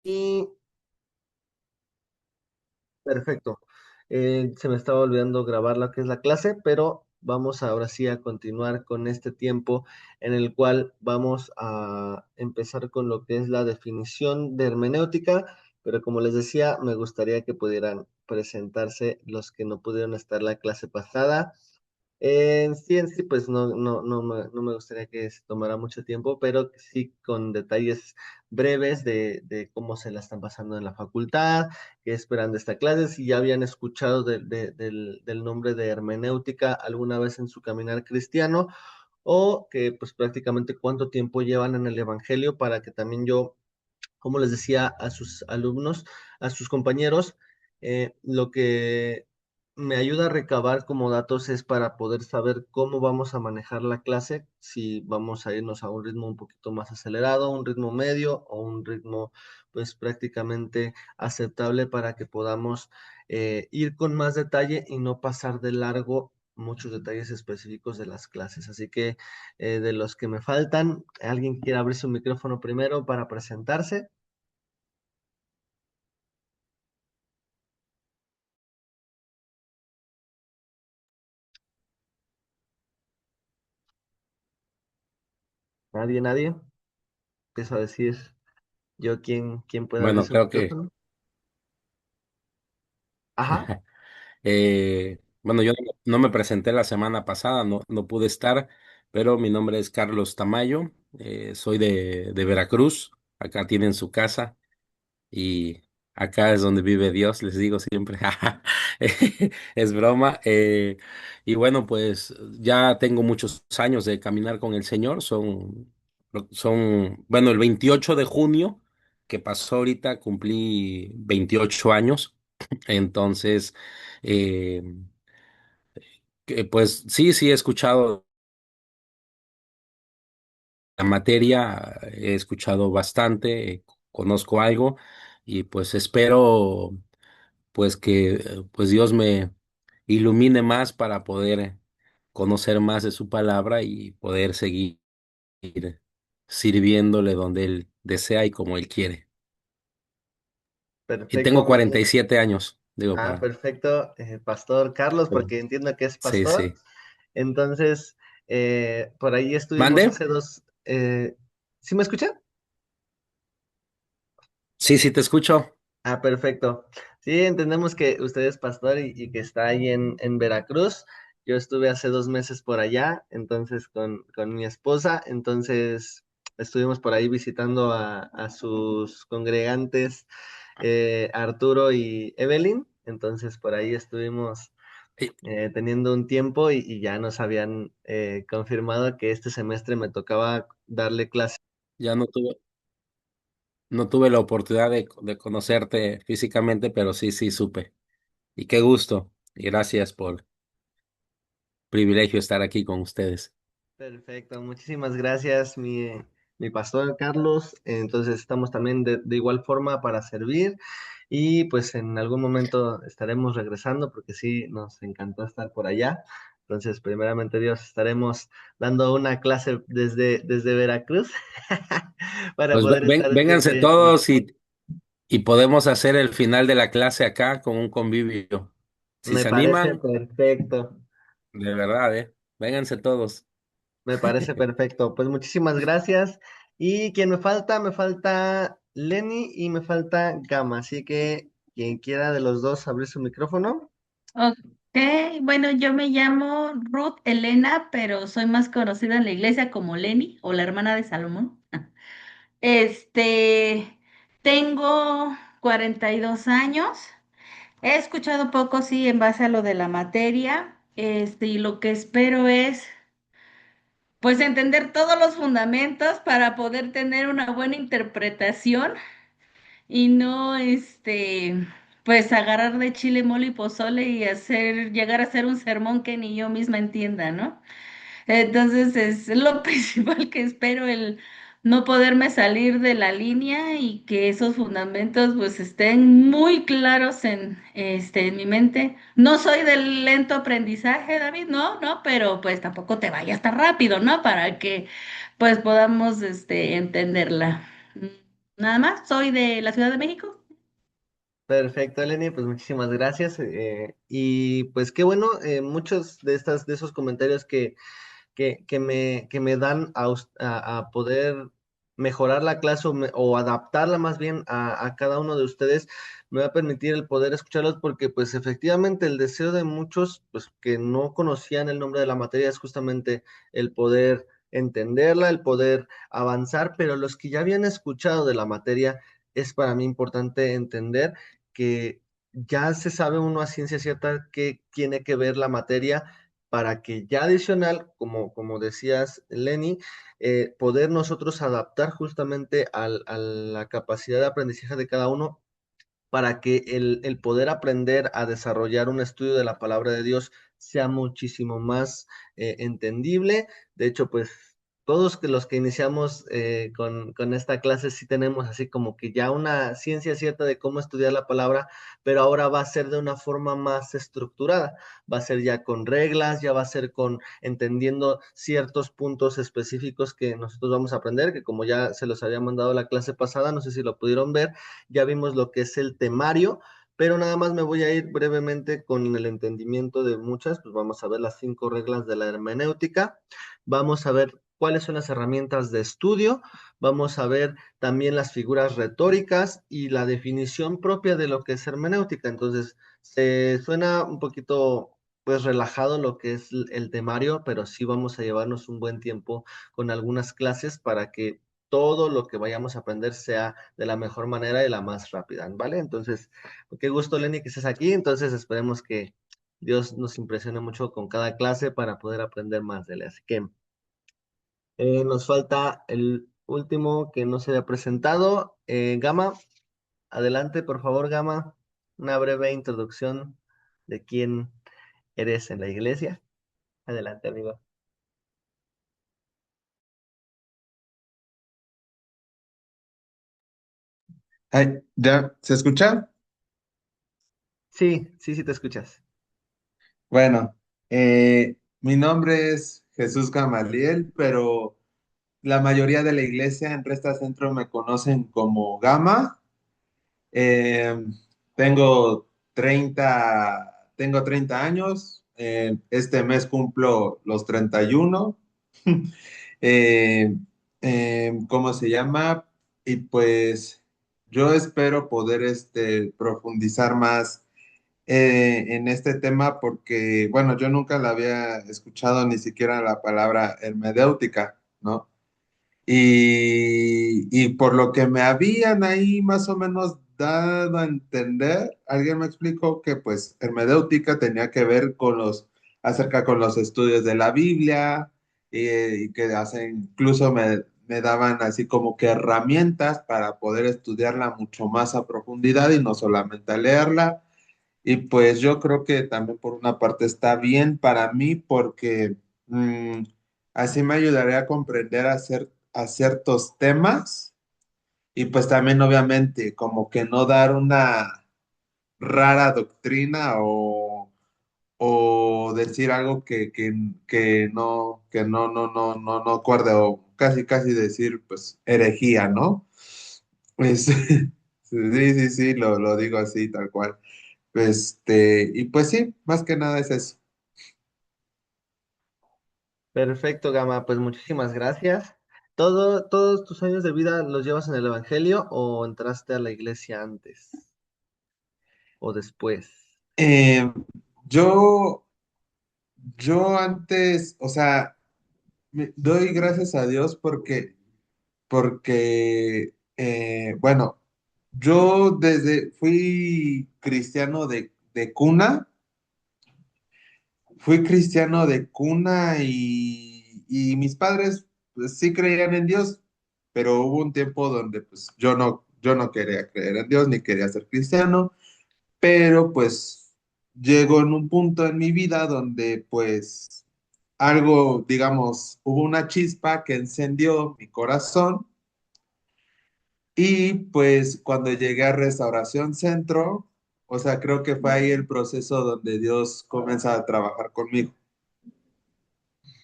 Y perfecto. Se me estaba olvidando grabar lo que es la clase, pero vamos ahora sí a continuar con este tiempo en el cual vamos a empezar con lo que es la definición de hermenéutica, pero como les decía, me gustaría que pudieran presentarse los que no pudieron estar la clase pasada. En sí, pues no me gustaría que se tomara mucho tiempo, pero sí con detalles breves de cómo se la están pasando en la facultad, qué esperan de esta clase, si ya habían escuchado del nombre de hermenéutica alguna vez en su caminar cristiano, o que pues prácticamente cuánto tiempo llevan en el Evangelio para que también yo, como les decía a sus alumnos, a sus compañeros, lo que me ayuda a recabar como datos es para poder saber cómo vamos a manejar la clase, si vamos a irnos a un ritmo un poquito más acelerado, un ritmo medio o un ritmo pues prácticamente aceptable para que podamos ir con más detalle y no pasar de largo muchos detalles específicos de las clases. Así que de los que me faltan, ¿alguien quiere abrir su micrófono primero para presentarse? Nadie, nadie. Empiezo a decir yo quién puede abrir Bueno, su creo que, micrófono. Ajá, bueno, yo no me presenté la semana pasada, no pude estar, pero mi nombre es Carlos Tamayo, soy de Veracruz, acá tienen su casa y acá es donde vive Dios, les digo siempre, es broma. Y bueno, pues ya tengo muchos años de caminar con el Señor, bueno, el 28 de junio que pasó ahorita cumplí 28 años. Entonces, eh, pues sí he escuchado la materia, he escuchado bastante, conozco algo y pues espero pues que pues Dios me ilumine más para poder conocer más de su palabra y poder seguir sirviéndole donde Él desea y como Él quiere. Y perfecto. tengo 47 años, digo, para... Perfecto, Pastor Carlos, porque entiendo que es Sí, pastor. sí. Entonces, por ahí estuvimos ¿Mande? hace dos. ¿Sí me escucha? Sí, te escucho. Ah, perfecto. Sí, entendemos que usted es pastor y que está ahí en Veracruz. Yo estuve hace 2 meses por allá, entonces con mi esposa, entonces estuvimos por ahí visitando a sus congregantes, Arturo y Evelyn, entonces por ahí estuvimos Eh, teniendo un tiempo y ya nos habían confirmado que este semestre me tocaba darle clase. Ya no tuve la oportunidad de conocerte físicamente, pero sí supe. Y qué gusto. Y gracias por privilegio estar aquí con ustedes. Perfecto, muchísimas gracias, mi pastor Carlos. Entonces estamos también de igual forma para servir y pues en algún momento estaremos regresando porque sí, nos encantó estar por allá. Entonces, primeramente Dios, estaremos dando una clase desde Veracruz para Pues poder estar vénganse desde allá. todos y podemos hacer el final de la clase acá con un convivio. Si Me se parece animan, perfecto. de verdad, Vénganse todos. Me parece perfecto. Pues muchísimas gracias. ¿Y quién me falta? Me falta Lenny y me falta Gama. Así que quien quiera de los dos abrir su micrófono. Ok, bueno, yo me llamo Ruth Elena, pero soy más conocida en la iglesia como Lenny o la hermana de Salomón. Este, tengo 42 años. He escuchado poco, sí, en base a lo de la materia. Y lo que espero es, pues, entender todos los fundamentos para poder tener una buena interpretación y no, pues agarrar de chile, mole y pozole y llegar a hacer un sermón que ni yo misma entienda, ¿no? Entonces es lo principal que espero, el no poderme salir de la línea y que esos fundamentos pues estén muy claros en mi mente. No soy del lento aprendizaje, David, no, pero pues tampoco te vayas tan rápido, ¿no? Para que pues podamos, entenderla. Nada más, soy de la Ciudad de México. Perfecto, Eleni, pues muchísimas gracias. Y pues qué bueno, muchos de esos comentarios que me dan a poder mejorar la clase o adaptarla más bien a cada uno de ustedes, me va a permitir el poder escucharlos porque pues efectivamente el deseo de muchos pues que no conocían el nombre de la materia es justamente el poder entenderla, el poder avanzar, pero los que ya habían escuchado de la materia es para mí importante entender que ya se sabe uno a ciencia cierta qué tiene que ver la materia para que ya adicional, como decías, Lenny, poder nosotros adaptar justamente a la capacidad de aprendizaje de cada uno para que el poder aprender a desarrollar un estudio de la palabra de Dios sea muchísimo más entendible. De hecho, pues todos los que iniciamos con esta clase sí tenemos así como que ya una ciencia cierta de cómo estudiar la palabra, pero ahora va a ser de una forma más estructurada, va a ser ya con reglas, ya va a ser con entendiendo ciertos puntos específicos que nosotros vamos a aprender, que como ya se los había mandado la clase pasada, no sé si lo pudieron ver, ya vimos lo que es el temario, pero nada más me voy a ir brevemente con el entendimiento de muchas, pues vamos a ver las 5 reglas de la hermenéutica, vamos a ver cuáles son las herramientas de estudio, vamos a ver también las figuras retóricas y la definición propia de lo que es hermenéutica. Entonces, se suena un poquito pues relajado lo que es el temario, pero sí vamos a llevarnos un buen tiempo con algunas clases para que todo lo que vayamos a aprender sea de la mejor manera y la más rápida, ¿vale? Entonces, qué gusto, Lenny, que estés aquí. Entonces, esperemos que Dios nos impresione mucho con cada clase para poder aprender más de él. Así que nos falta el último que no se había presentado. Gama, adelante, por favor, Gama. Una breve introducción de quién eres en la iglesia. Adelante, amigo. Ay, ¿ya se escucha? Sí, sí, sí, te escuchas. Bueno, mi nombre es Jesús Gamaliel, pero la mayoría de la iglesia en Resta Centro me conocen como Gama. Eh, tengo 30 años. Este mes cumplo los 31. Eh, ¿Cómo se llama? Y pues yo espero poder profundizar más en este tema porque, bueno, yo nunca la había escuchado ni siquiera la palabra hermenéutica, ¿no? Y por lo que me habían ahí más o menos dado a entender, alguien me explicó que pues hermenéutica tenía que ver acerca con los estudios de la Biblia y que incluso me daban así como que herramientas para poder estudiarla mucho más a profundidad y no solamente a leerla. Y pues yo creo que también por una parte está bien para mí porque así me ayudaría a comprender a ciertos temas y pues también obviamente como que no dar una rara doctrina o decir algo que no acuerde o casi casi decir pues herejía, ¿no? Sí, sí, sí, lo digo así, tal cual. Y pues sí, más que nada es eso. Perfecto, Gama, pues muchísimas gracias. ¿Todos tus años de vida los llevas en el Evangelio o entraste a la iglesia antes o después? Eh, yo, yo antes, o sea, doy gracias a Dios porque bueno, yo fui cristiano de cuna, fui cristiano de cuna y mis padres pues, sí creían en Dios, pero hubo un tiempo donde pues yo no quería creer en Dios ni quería ser cristiano, pero pues llegó en un punto en mi vida donde pues algo, digamos, hubo una chispa que encendió mi corazón y pues cuando llegué a Restauración Centro, o sea, creo que fue ahí el proceso donde Dios comienza a trabajar conmigo.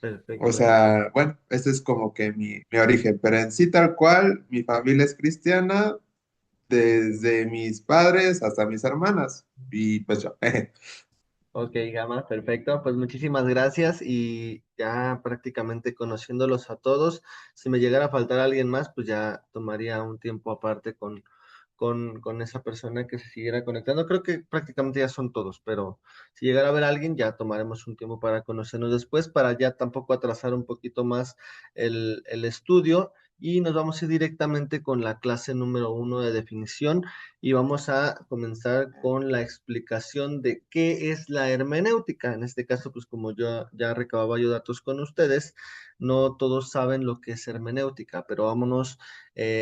O Perfecto. sea, bueno, ese es como que mi origen, pero en sí tal cual, mi familia es cristiana desde mis padres hasta mis hermanas y pues yo. Ok, Gama, perfecto. Pues muchísimas gracias y ya prácticamente conociéndolos a todos, si me llegara a faltar alguien más, pues ya tomaría un tiempo aparte con esa persona que se siguiera conectando. Creo que prácticamente ya son todos, pero si llegara a ver a alguien, ya tomaremos un tiempo para conocernos después, para ya tampoco atrasar un poquito más el estudio. Y nos vamos a ir directamente con la clase número 1 de definición y vamos a comenzar con la explicación de qué es la hermenéutica. En este caso, pues como yo ya recababa yo datos con ustedes, no todos saben lo que es hermenéutica, pero vámonos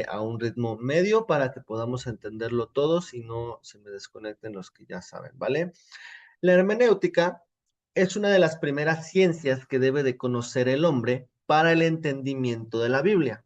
a un ritmo medio para que podamos entenderlo todos y no se me desconecten los que ya saben, ¿vale? La hermenéutica es una de las primeras ciencias que debe de conocer el hombre para el entendimiento de la Biblia,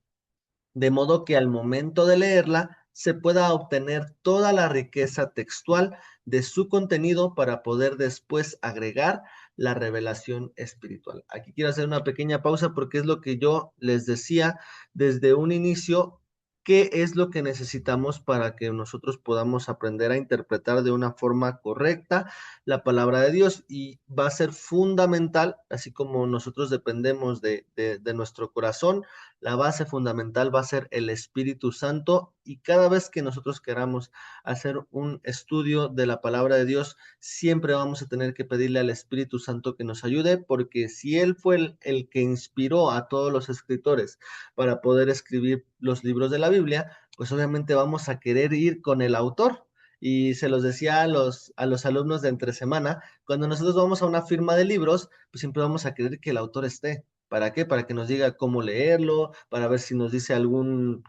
de modo que al momento de leerla se pueda obtener toda la riqueza textual de su contenido para poder después agregar la revelación espiritual. Aquí quiero hacer una pequeña pausa porque es lo que yo les decía desde un inicio. ¿Qué es lo que necesitamos para que nosotros podamos aprender a interpretar de una forma correcta la palabra de Dios? Y va a ser fundamental, así como nosotros dependemos de nuestro corazón, la base fundamental va a ser el Espíritu Santo y cada vez que nosotros queramos hacer un estudio de la palabra de Dios, siempre vamos a tener que pedirle al Espíritu Santo que nos ayude, porque si Él fue el que inspiró a todos los escritores para poder escribir los libros de la Biblia, pues obviamente vamos a querer ir con el autor. Y se los decía a los alumnos de entre semana, cuando nosotros vamos a una firma de libros, pues siempre vamos a querer que el autor esté. ¿Para qué? Para que nos diga cómo leerlo, para ver si nos dice alguna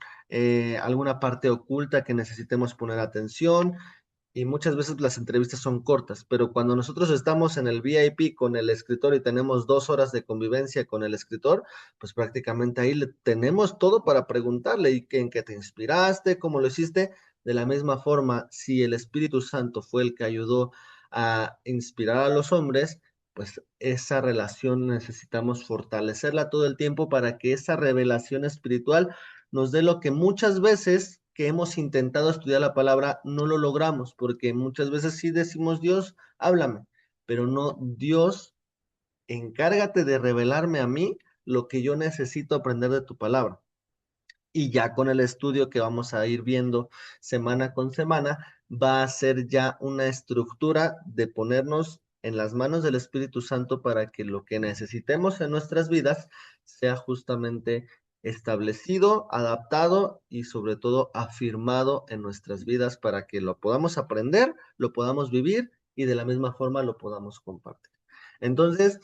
parte oculta que necesitemos poner atención. Y muchas veces las entrevistas son cortas, pero cuando nosotros estamos en el VIP con el escritor y tenemos 2 horas de convivencia con el escritor, pues prácticamente ahí tenemos todo para preguntarle y en qué te inspiraste, cómo lo hiciste. De la misma forma, si el Espíritu Santo fue el que ayudó a inspirar a los hombres, pues esa relación necesitamos fortalecerla todo el tiempo para que esa revelación espiritual nos dé lo que muchas veces que hemos intentado estudiar la palabra no lo logramos, porque muchas veces sí decimos, Dios, háblame, pero no, Dios, encárgate de revelarme a mí lo que yo necesito aprender de tu palabra. Y ya con el estudio que vamos a ir viendo semana con semana, va a ser ya una estructura de ponernos en las manos del Espíritu Santo para que lo que necesitemos en nuestras vidas sea justamente establecido, adaptado y sobre todo afirmado en nuestras vidas para que lo podamos aprender, lo podamos vivir y de la misma forma lo podamos compartir. Entonces,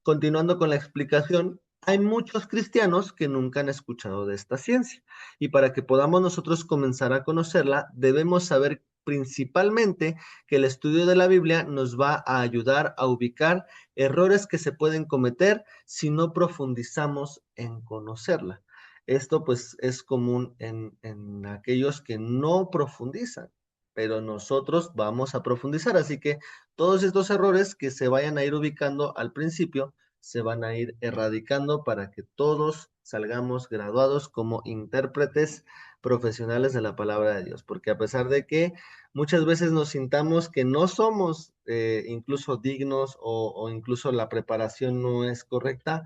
continuando con la explicación, hay muchos cristianos que nunca han escuchado de esta ciencia y para que podamos nosotros comenzar a conocerla, debemos saber principalmente que el estudio de la Biblia nos va a ayudar a ubicar errores que se pueden cometer si no profundizamos en conocerla. Esto pues es común en aquellos que no profundizan, pero nosotros vamos a profundizar, así que todos estos errores que se vayan a ir ubicando al principio se van a ir erradicando para que todos salgamos graduados como intérpretes profesionales de la palabra de Dios, porque a pesar de que muchas veces nos sintamos que no somos incluso dignos o incluso la preparación no es correcta,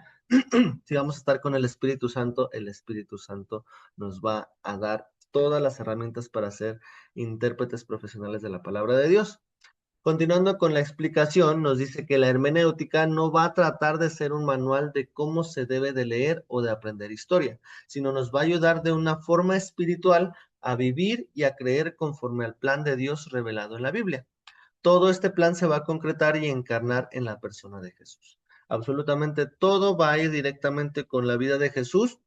si vamos a estar con el Espíritu Santo nos va a dar todas las herramientas para ser intérpretes profesionales de la palabra de Dios. Continuando con la explicación, nos dice que la hermenéutica no va a tratar de ser un manual de cómo se debe de leer o de aprender historia, sino nos va a ayudar de una forma espiritual a vivir y a creer conforme al plan de Dios revelado en la Biblia. Todo este plan se va a concretar y encarnar en la persona de Jesús. Absolutamente todo va a ir directamente con la vida de Jesús,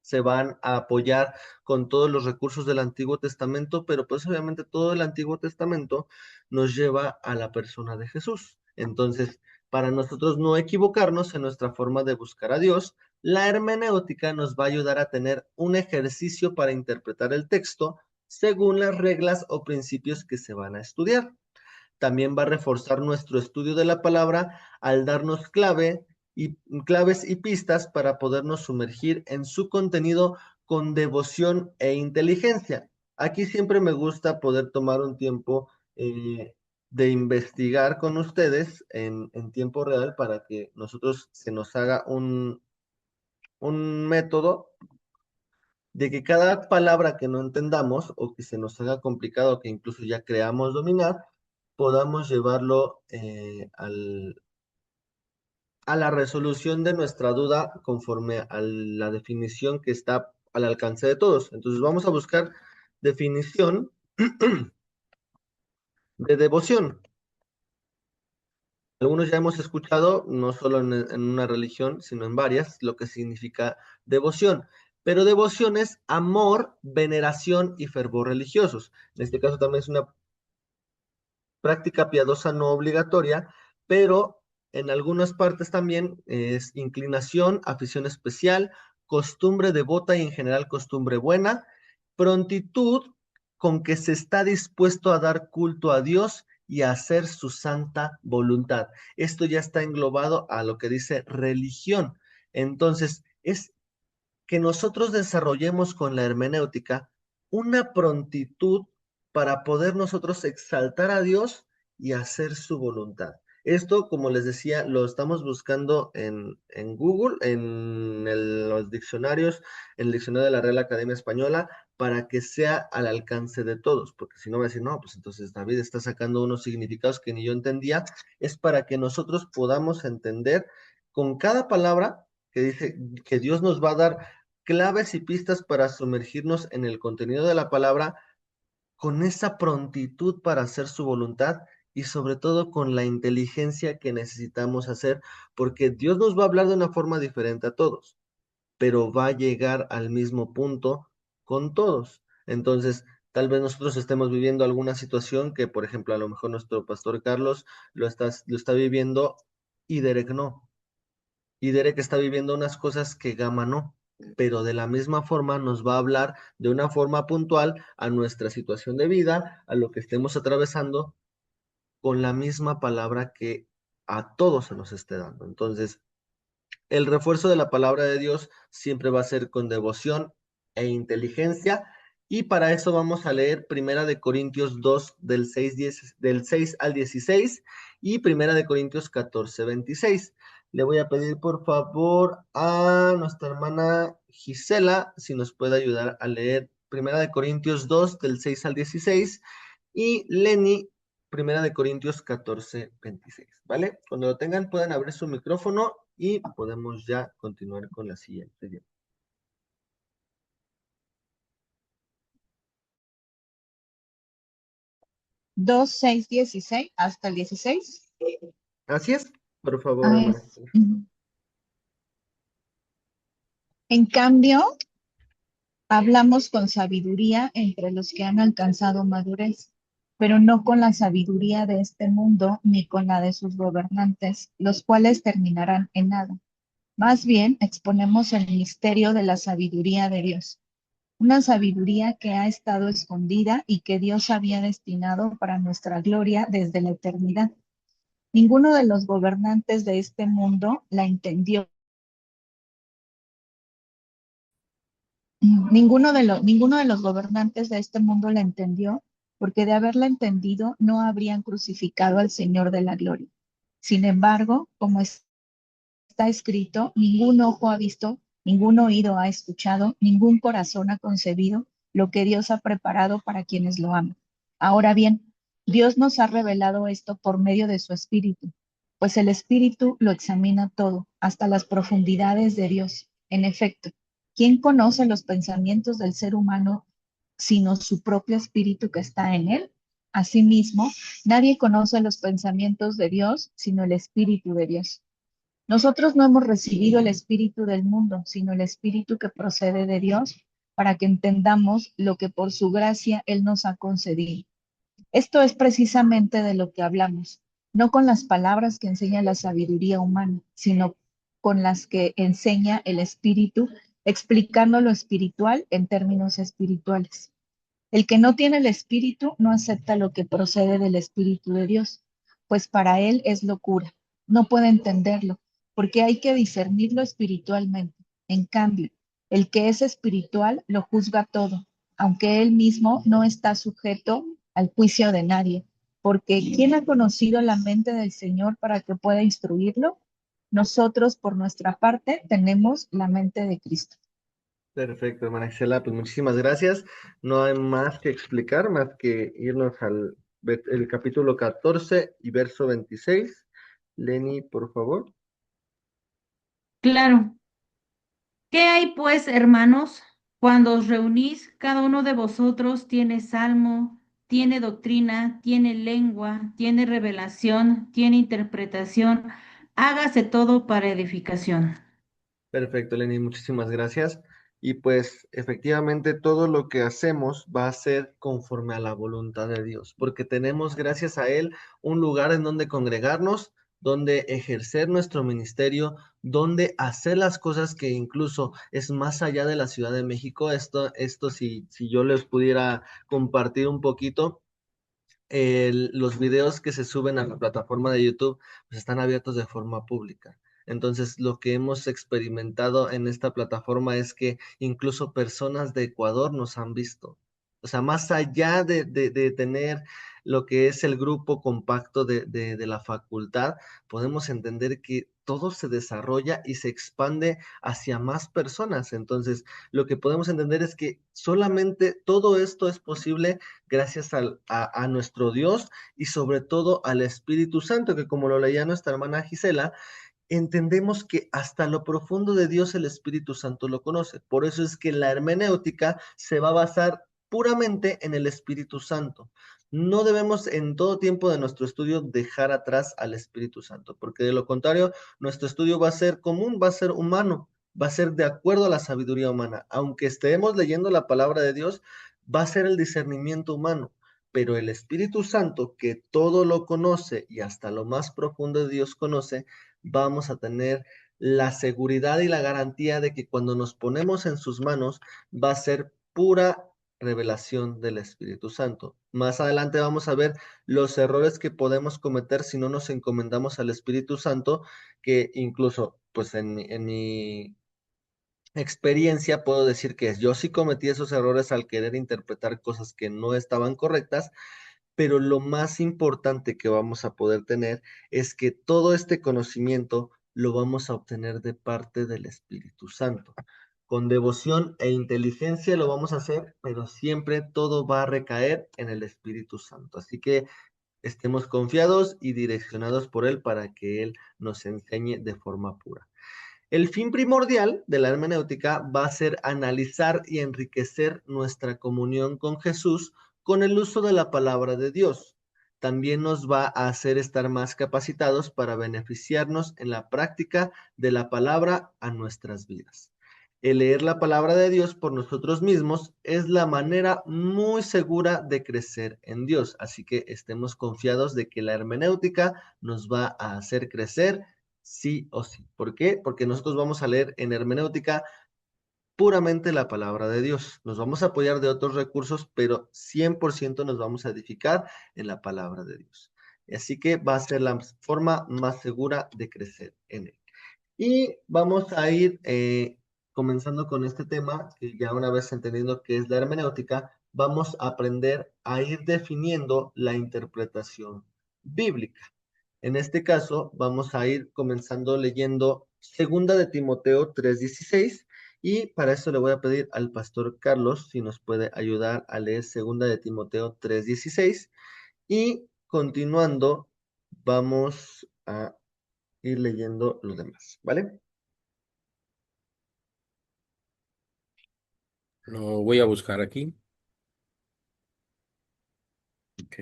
se van a apoyar con todos los recursos del Antiguo Testamento, pero pues obviamente todo el Antiguo Testamento nos lleva a la persona de Jesús. Entonces, para nosotros no equivocarnos en nuestra forma de buscar a Dios, la hermenéutica nos va a ayudar a tener un ejercicio para interpretar el texto según las reglas o principios que se van a estudiar. También va a reforzar nuestro estudio de la palabra al darnos clave y claves y pistas para podernos sumergir en su contenido con devoción e inteligencia. Aquí siempre me gusta poder tomar un tiempo de investigar con ustedes en tiempo real para que nosotros se nos haga un método de que cada palabra que no entendamos o que se nos haga complicado, que incluso ya creamos dominar, podamos llevarlo a la resolución de nuestra duda conforme a la definición que está al alcance de todos. Entonces vamos a buscar definición de devoción. Algunos ya hemos escuchado, no solo en una religión, sino en varias, lo que significa devoción. Pero devoción es amor, veneración y fervor religiosos. En este caso también es una práctica piadosa no obligatoria, pero en algunas partes también es inclinación, afición especial, costumbre devota y en general costumbre buena, prontitud con que se está dispuesto a dar culto a Dios y a hacer su santa voluntad. Esto ya está englobado a lo que dice religión. Entonces, es que nosotros desarrollemos con la hermenéutica una prontitud para poder nosotros exaltar a Dios y hacer su voluntad. Esto, como les decía, lo estamos buscando en Google, los diccionarios, en el diccionario de la Real Academia Española, para que sea al alcance de todos, porque si no va a decir, no, pues entonces David está sacando unos significados que ni yo entendía, es para que nosotros podamos entender con cada palabra que dice que Dios nos va a dar claves y pistas para sumergirnos en el contenido de la palabra con esa prontitud para hacer su voluntad y sobre todo con la inteligencia que necesitamos hacer, porque Dios nos va a hablar de una forma diferente a todos, pero va a llegar al mismo punto con todos. Entonces, tal vez nosotros estemos viviendo alguna situación que, por ejemplo, a lo mejor nuestro pastor Carlos lo está viviendo y Derek no. Y Derek está viviendo unas cosas que Gama no, pero de la misma forma nos va a hablar de una forma puntual a nuestra situación de vida, a lo que estemos atravesando, con la misma palabra que a todos se nos esté dando. Entonces, el refuerzo de la palabra de Dios siempre va a ser con devoción e inteligencia. Y para eso vamos a leer Primera de Corintios 2 del 6 al 16 y Primera de Corintios 14, 26. Le voy a pedir por favor a nuestra hermana Gisela si nos puede ayudar a leer Primera de Corintios 2 del 6 al 16 y Lenny Primera de Corintios 14, 26, ¿vale? Cuando lo tengan pueden abrir su micrófono y podemos ya continuar con la siguiente. 2, 6, 16 hasta el 16. Así es, por favor, hermana. En cambio, hablamos con sabiduría entre los que han alcanzado madurez, pero no con la sabiduría de este mundo ni con la de sus gobernantes, los cuales terminarán en nada. Más bien, exponemos el misterio de la sabiduría de Dios, una sabiduría que ha estado escondida y que Dios había destinado para nuestra gloria desde la eternidad. Ninguno de los gobernantes de este mundo la entendió. Ninguno de los gobernantes de este mundo la entendió, porque de haberla entendido no habrían crucificado al Señor de la gloria. Sin embargo, como está escrito, ningún ojo ha visto, ningún oído ha escuchado, ningún corazón ha concebido lo que Dios ha preparado para quienes lo aman. Ahora bien, Dios nos ha revelado esto por medio de su Espíritu, pues el Espíritu lo examina todo, hasta las profundidades de Dios. En efecto, ¿quién conoce los pensamientos del ser humano sino su propio Espíritu que está en él? Asimismo, nadie conoce los pensamientos de Dios sino el Espíritu de Dios. Nosotros no hemos recibido el Espíritu del mundo, sino el Espíritu que procede de Dios, para que entendamos lo que por su gracia Él nos ha concedido. Esto es precisamente de lo que hablamos, no con las palabras que enseña la sabiduría humana, sino con las que enseña el Espíritu, explicando lo espiritual en términos espirituales. El que no tiene el Espíritu no acepta lo que procede del Espíritu de Dios, pues para él es locura. No puede entenderlo, porque hay que discernirlo espiritualmente. En cambio, el que es espiritual lo juzga todo, aunque él mismo no está sujeto al juicio de nadie. Porque ¿quién ha conocido la mente del Señor para que pueda instruirlo? Nosotros, por nuestra parte, tenemos la mente de Cristo. Perfecto, hermana Gisela, pues muchísimas gracias. No hay más que explicar, más que irnos al el capítulo 14 y verso 26. Lenny, por favor. Claro. ¿Qué hay pues, hermanos? Cuando os reunís, cada uno de vosotros tiene salmo, tiene doctrina, tiene lengua, tiene revelación, tiene interpretación. Hágase todo para edificación. Perfecto, Lenny, muchísimas gracias. Y pues efectivamente todo lo que hacemos va a ser conforme a la voluntad de Dios, porque tenemos gracias a Él un lugar en donde congregarnos, donde ejercer nuestro ministerio, donde hacer las cosas que incluso es más allá de la Ciudad de México. Esto si yo les pudiera compartir un poquito los videos que se suben a la plataforma de YouTube pues están abiertos de forma pública. Entonces, lo que hemos experimentado en esta plataforma es que incluso personas de Ecuador nos han visto. O sea, más allá de tener lo que es el grupo compacto de la facultad, podemos entender que todo se desarrolla y se expande hacia más personas. Entonces, lo que podemos entender es que solamente todo esto es posible gracias a nuestro Dios y sobre todo al Espíritu Santo, que como lo leía nuestra hermana Gisela, entendemos que hasta lo profundo de Dios el Espíritu Santo lo conoce. Por eso es que la hermenéutica se va a basar puramente en el Espíritu Santo. No debemos en todo tiempo de nuestro estudio dejar atrás al Espíritu Santo, porque de lo contrario, nuestro estudio va a ser común, va a ser humano, va a ser de acuerdo a la sabiduría humana. Aunque estemos leyendo la palabra de Dios, va a ser el discernimiento humano. Pero el Espíritu Santo, que todo lo conoce y hasta lo más profundo de Dios conoce, vamos a tener la seguridad y la garantía de que cuando nos ponemos en sus manos va a ser pura revelación del Espíritu Santo. Más adelante vamos a ver los errores que podemos cometer si no nos encomendamos al Espíritu Santo, que incluso pues en mi experiencia puedo decir que yo sí cometí esos errores al querer interpretar cosas que no estaban correctas, pero lo más importante que vamos a poder tener es que todo este conocimiento lo vamos a obtener de parte del Espíritu Santo. Con devoción e inteligencia lo vamos a hacer, pero siempre todo va a recaer en el Espíritu Santo. Así que estemos confiados y direccionados por Él para que Él nos enseñe de forma pura. El fin primordial de la hermenéutica va a ser analizar y enriquecer nuestra comunión con Jesús con el uso de la palabra de Dios. También nos va a hacer estar más capacitados para beneficiarnos en la práctica de la palabra a nuestras vidas. El leer la palabra de Dios por nosotros mismos es la manera muy segura de crecer en Dios. Así que estemos confiados de que la hermenéutica nos va a hacer crecer sí o sí. ¿Por qué? Porque nosotros vamos a leer en hermenéutica puramente la palabra de Dios. Nos vamos a apoyar de otros recursos, pero 100% nos vamos a edificar en la palabra de Dios. Así que va a ser la forma más segura de crecer en él. Y vamos a ir comenzando con este tema, que ya una vez entendiendo qué es la hermenéutica, vamos a aprender a ir definiendo la interpretación bíblica. En este caso, vamos a ir comenzando leyendo Segunda de Timoteo 3:16 y para eso le voy a pedir al pastor Carlos si nos puede ayudar a leer Segunda de Timoteo 3:16 y continuando vamos a ir leyendo los demás, ¿vale? Lo voy a buscar aquí. Ok,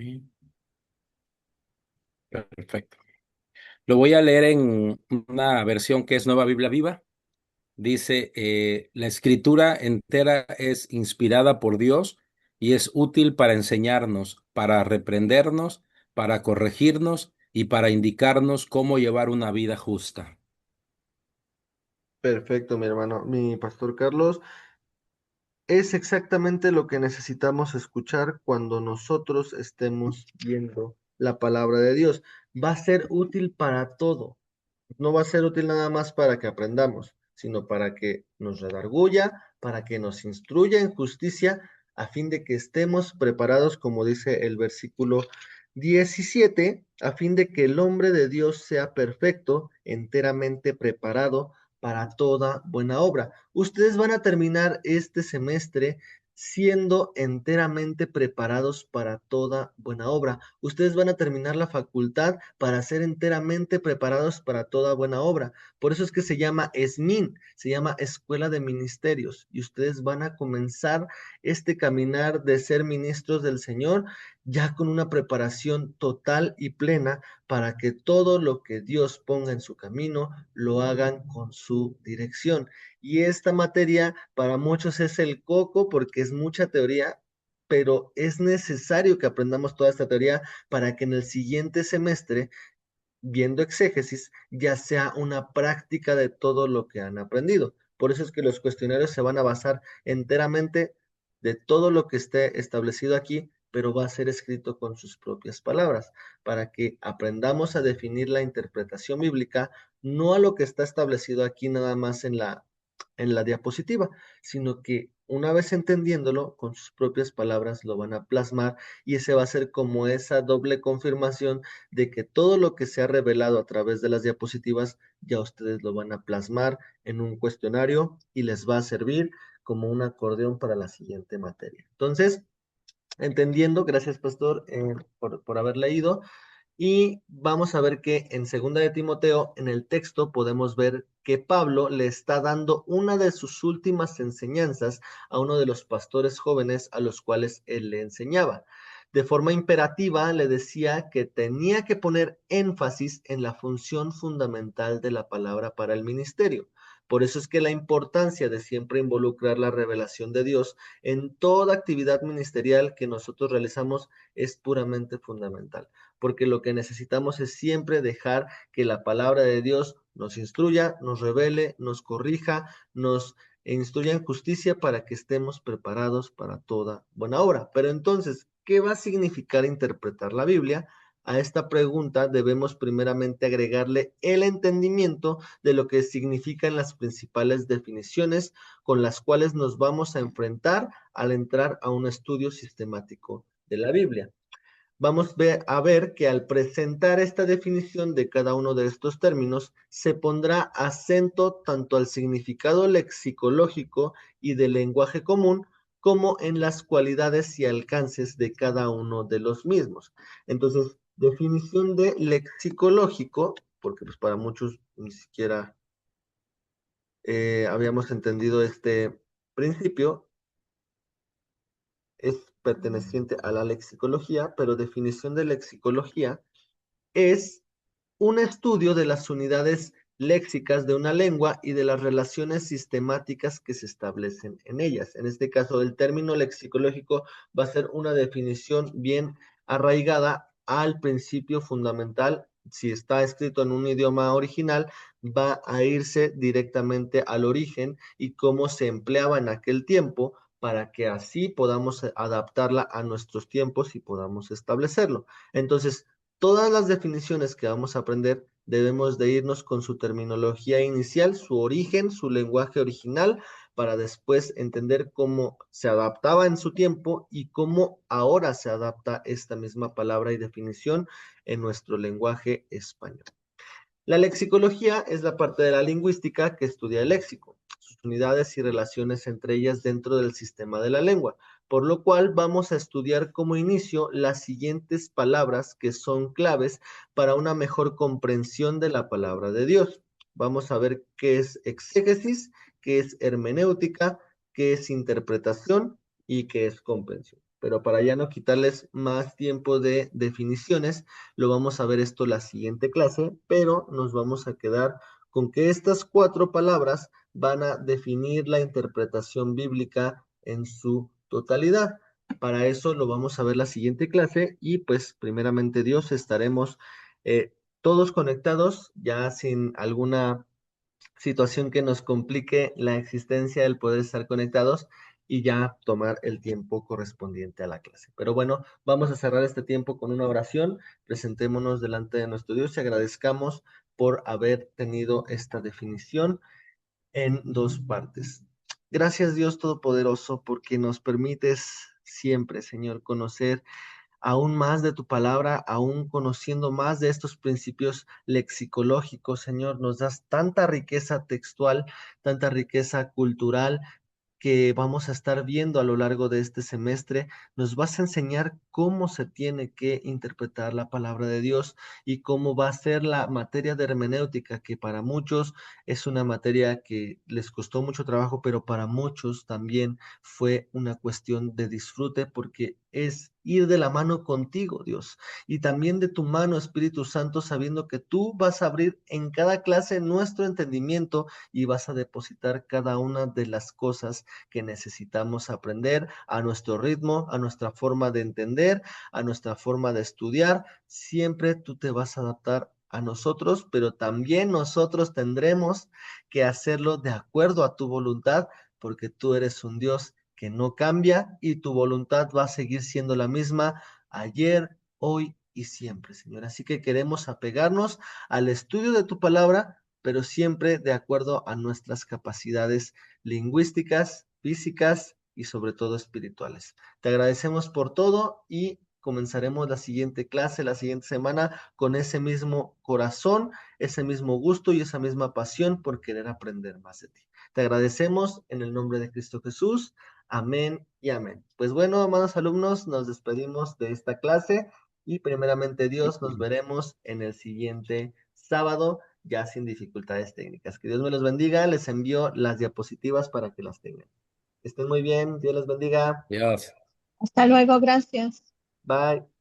perfecto. Lo voy a leer en una versión que es Nueva Biblia Viva. Dice, la escritura entera es inspirada por Dios y es útil para enseñarnos, para reprendernos, para corregirnos y para indicarnos cómo llevar una vida justa. Perfecto, mi hermano, mi pastor Carlos. Es exactamente lo que necesitamos escuchar cuando nosotros estemos viendo la palabra de Dios. Va a ser útil para todo. No va a ser útil nada más para que aprendamos, sino para que nos redarguya, para que nos instruya en justicia, a fin de que estemos preparados, como dice el versículo 17, a fin de que el hombre de Dios sea perfecto, enteramente preparado para toda buena obra. Ustedes van a terminar este semestre siendo enteramente preparados para toda buena obra. Ustedes van a terminar la facultad para ser enteramente preparados para toda buena obra. Por eso es que se llama ESMIN, se llama Escuela de Ministerios, y ustedes van a comenzar este caminar de ser ministros del Señor ya con una preparación total y plena para que todo lo que Dios ponga en su camino lo hagan con su dirección. Y esta materia para muchos es el coco porque es mucha teoría, pero es necesario que aprendamos toda esta teoría para que en el siguiente semestre, viendo exégesis, ya sea una práctica de todo lo que han aprendido. Por eso es que los cuestionarios se van a basar enteramente de todo lo que esté establecido aquí, pero va a ser escrito con sus propias palabras, para que aprendamos a definir la interpretación bíblica, no a lo que está establecido aquí nada más en la diapositiva, sino que una vez entendiéndolo, con sus propias palabras lo van a plasmar, y ese va a ser como esa doble confirmación de que todo lo que se ha revelado a través de las diapositivas ya ustedes lo van a plasmar en un cuestionario y les va a servir como un acordeón para la siguiente materia. Entonces, entendiendo, gracias Pastor por haber leído, y vamos a ver que en Segunda de Timoteo, en el texto, podemos ver que Pablo le está dando una de sus últimas enseñanzas a uno de los pastores jóvenes a los cuales él le enseñaba. De forma imperativa le decía que tenía que poner énfasis en la función fundamental de la palabra para el ministerio. Por eso es que la importancia de siempre involucrar la revelación de Dios en toda actividad ministerial que nosotros realizamos es puramente fundamental, porque lo que necesitamos es siempre dejar que la palabra de Dios nos instruya, nos revele, nos corrija, nos instruya en justicia para que estemos preparados para toda buena obra. Pero entonces, ¿qué va a significar interpretar la Biblia? A esta pregunta debemos primeramente agregarle el entendimiento de lo que significan las principales definiciones con las cuales nos vamos a enfrentar al entrar a un estudio sistemático de la Biblia. Vamos a ver que al presentar esta definición de cada uno de estos términos, se pondrá acento tanto al significado lexicológico y del lenguaje común, como en las cualidades y alcances de cada uno de los mismos. Entonces, definición de lexicológico, porque pues para muchos ni siquiera habíamos entendido este principio, es perteneciente a la lexicología, pero definición de lexicología es un estudio de las unidades léxicas de una lengua y de las relaciones sistemáticas que se establecen en ellas. En este caso, el término lexicológico va a ser una definición bien arraigada al principio fundamental. Si está escrito en un idioma original, va a irse directamente al origen y cómo se empleaba en aquel tiempo para que así podamos adaptarla a nuestros tiempos y podamos establecerlo. Entonces, todas las definiciones que vamos a aprender debemos de irnos con su terminología inicial, su origen, su lenguaje original, para después entender cómo se adaptaba en su tiempo y cómo ahora se adapta esta misma palabra y definición en nuestro lenguaje español. La lexicología es la parte de la lingüística que estudia el léxico, sus unidades y relaciones entre ellas dentro del sistema de la lengua, por lo cual vamos a estudiar como inicio las siguientes palabras que son claves para una mejor comprensión de la palabra de Dios. Vamos a ver qué es exégesis, qué es hermenéutica, qué es interpretación y qué es comprensión. Pero para ya no quitarles más tiempo de definiciones, lo vamos a ver esto la siguiente clase, pero nos vamos a quedar con que estas 4 palabras van a definir la interpretación bíblica en su totalidad. Para eso lo vamos a ver la siguiente clase y pues primeramente Dios estaremos todos conectados, ya sin alguna situación que nos complique la existencia del poder estar conectados y ya tomar el tiempo correspondiente a la clase. Pero bueno, vamos a cerrar este tiempo con una oración. Presentémonos delante de nuestro Dios y agradezcamos por haber tenido esta definición en dos partes. Gracias Dios Todopoderoso porque nos permites siempre, Señor, conocer aún más de tu palabra, aún conociendo más de estos principios lexicológicos, Señor, nos das tanta riqueza textual, tanta riqueza cultural que vamos a estar viendo a lo largo de este semestre. Nos vas a enseñar cómo se tiene que interpretar la palabra de Dios y cómo va a ser la materia de hermenéutica, que para muchos es una materia que les costó mucho trabajo, pero para muchos también fue una cuestión de disfrute porque es ir de la mano contigo, Dios, y también de tu mano, Espíritu Santo, sabiendo que tú vas a abrir en cada clase nuestro entendimiento y vas a depositar cada una de las cosas que necesitamos aprender a nuestro ritmo, a nuestra forma de entender, a nuestra forma de estudiar. Siempre tú te vas a adaptar a nosotros, pero también nosotros tendremos que hacerlo de acuerdo a tu voluntad, porque tú eres un Dios que no cambia y tu voluntad va a seguir siendo la misma ayer, hoy y siempre, Señor. Así que queremos apegarnos al estudio de tu palabra, pero siempre de acuerdo a nuestras capacidades lingüísticas, físicas y sobre todo espirituales. Te agradecemos por todo y comenzaremos la siguiente clase, la siguiente semana, con ese mismo corazón, ese mismo gusto y esa misma pasión por querer aprender más de ti. Te agradecemos en el nombre de Cristo Jesús. Amén y amén. Pues bueno, amados alumnos, nos despedimos de esta clase y primeramente Dios, nos veremos en el siguiente sábado, ya sin dificultades técnicas. Que Dios me los bendiga. Les envío las diapositivas para que las tengan. Estén muy bien. Dios les bendiga. Dios. Hasta luego, gracias. Bye.